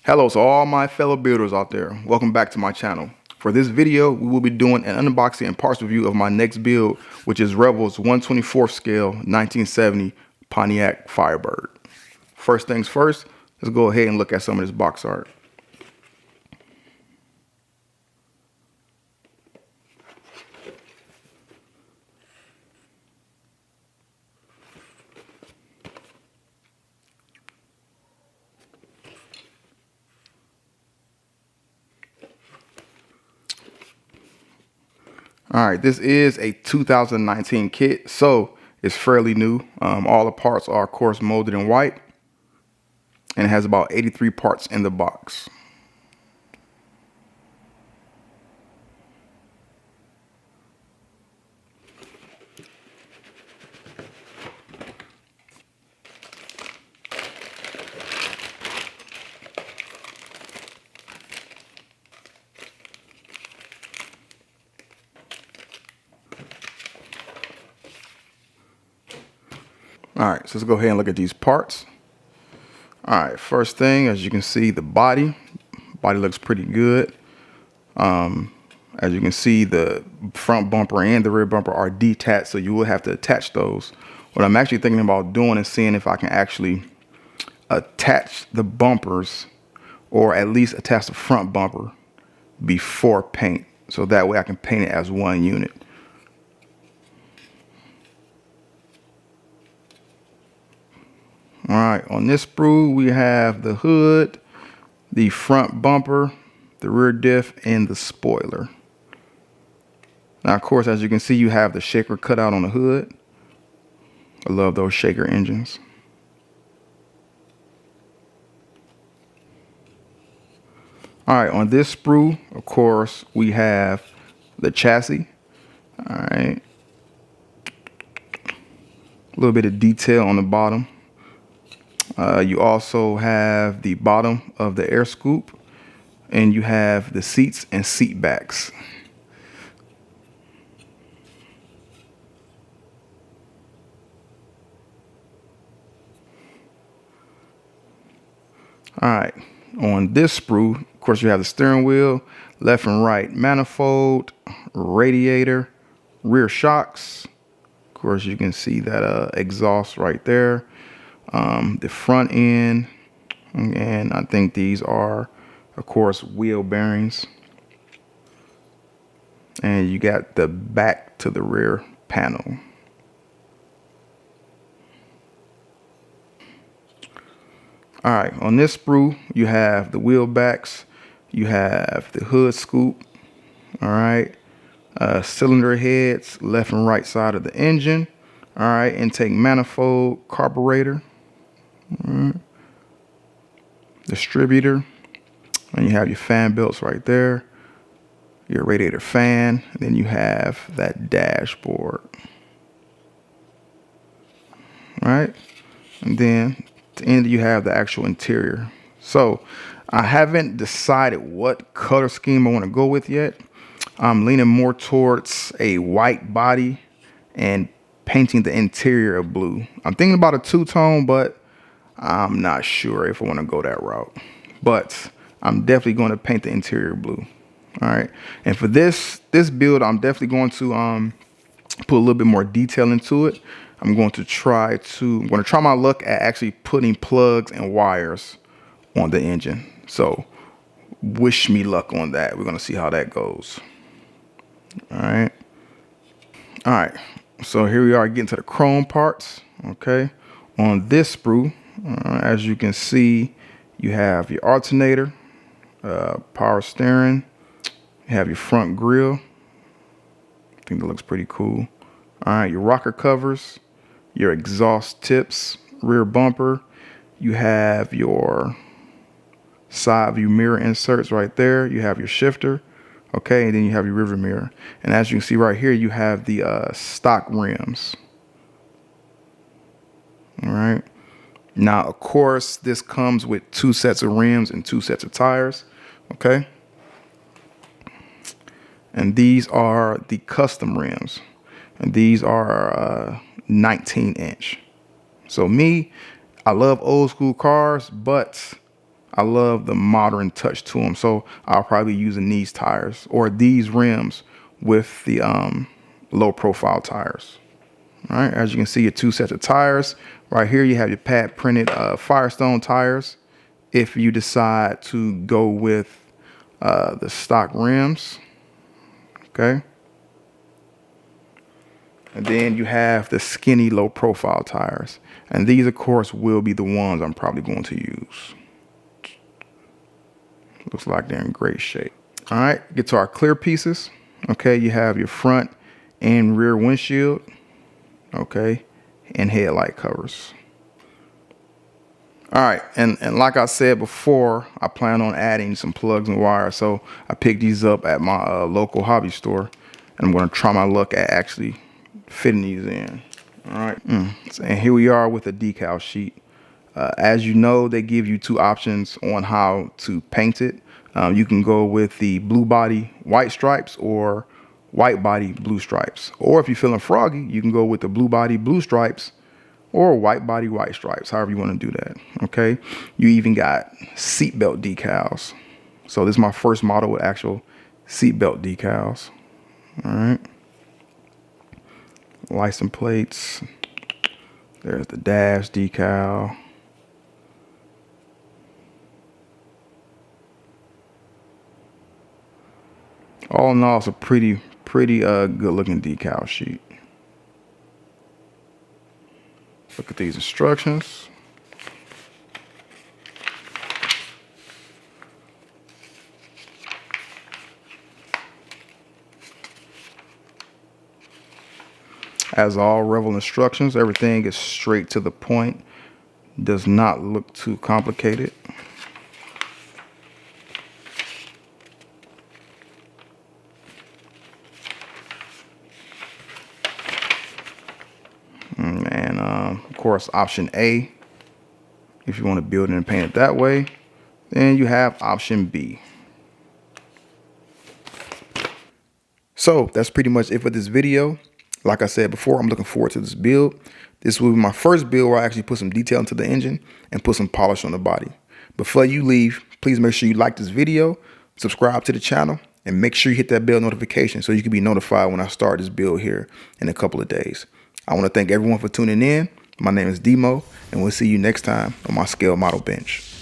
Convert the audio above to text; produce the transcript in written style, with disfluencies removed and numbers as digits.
Hello to all my fellow builders out there. Welcome back to my channel. For this video, we will be doing an unboxing and parts review of my next build, which is Revell's 1/24 scale 1970 Pontiac Firebird. First things first, let's go ahead and look at some of this box art. All right, this is a 2019 kit, so it's fairly new. All the parts are, of course, molded in white, and it has about 83 parts in the box. All right, so let's go ahead and look at these parts. All right, first thing, as you can see, the body looks pretty good. As you can see, the front bumper and the rear bumper are detached, so you will have to attach those. What I'm actually thinking about doing is seeing if I can actually attach the bumpers, or at least attach the front bumper before paint, so that way I can paint it as one unit. All right, on this sprue, we have the hood, the front bumper, the rear diff, and the spoiler. Now, of course, as you can see, you have the shaker cut out on the hood. I love those shaker engines. All right, on this sprue, of course, we have the chassis. All right. A little bit of detail on the bottom. You also have the bottom of the air scoop, and you have the seats and seat backs. All right, on this sprue, of course, you have the steering wheel, left and right manifold, radiator, rear shocks. Of course, you can see that exhaust right there. The front end, and I think these are, of course, wheel bearings. And you got the back to the rear panel. All right, on this sprue, you have the wheel backs, you have the hood scoop, all right, cylinder heads, left and right side of the engine, all right, intake manifold, carburetor, all right, distributor, and you have your fan belts right there, your radiator fan, and then you have that dashboard, all right, and then at the end you have the actual interior. So I haven't decided what color scheme I want to go with yet. I'm leaning more towards a white body and painting the interior of blue. I'm thinking about a two-tone, but I'm not sure if I want to go that route. But I'm definitely going to paint the interior blue. All right. And for this build, I'm definitely going to put a little bit more detail into it. I'm going to try my luck at actually putting plugs and wires on the engine. So wish me luck on that. We're going to see how that goes. All right. All right. So here we are getting to the chrome parts. Okay. On this sprue, as you can see, you have your alternator, power steering, you have your front grille. I think that looks pretty cool. All right. Your rocker covers, your exhaust tips, rear bumper. You have your side view mirror inserts right there. You have your shifter. Okay, and then you have your rearview mirror. And as you can see right here, you have the stock rims. All right. Now, of course, this comes with 2 sets of rims and 2 sets of tires. Okay. And these are the custom rims. And these are 19-inch. So me, I love old school cars, but I love the modern touch to them. So I'll probably be using these tires or these rims with the low profile tires. All right, as you can see, your 2 sets of tires. Right here, you have your pad printed Firestone tires. If you decide to go with the stock rims, okay. And then you have the skinny low profile tires. And these, of course, will be the ones I'm probably going to use. Looks like they're in great shape. All right, get to our clear pieces. Okay, you have your front and rear windshield. Okay, and headlight covers. All right, and like I said before, I plan on adding some plugs and wires. So I picked these up at my local hobby store, and I'm going to try my luck at actually fitting these in. All right, and here we are with the decal sheet. As you know, they give you 2 options on how to paint it. You can go with the blue body white stripes or white body blue stripes. Or if you're feeling froggy, you can go with the blue body blue stripes or white body white stripes, however you want to do that. Okay, you even got seatbelt decals. So this is my first model with actual seatbelt decals. All right, license plates. There's the dash decal. All in all, it's a pretty good looking decal sheet. Look at these instructions. As all Revell instructions, everything is straight to the point. Does not look too complicated. And of course, option A, if you want to build it and paint it that way. Then you have option B. So that's pretty much it for this video. Like I said before, I'm looking forward to this build. This will be my first build where I actually put some detail into the engine and put some polish on the body. Before you leave, please make sure you like this video, subscribe to the channel, and make sure you hit that bell notification so you can be notified when I start this build here in a couple of days. I want to thank everyone for tuning in. My name is Demo, and we'll see you next time on my scale model bench.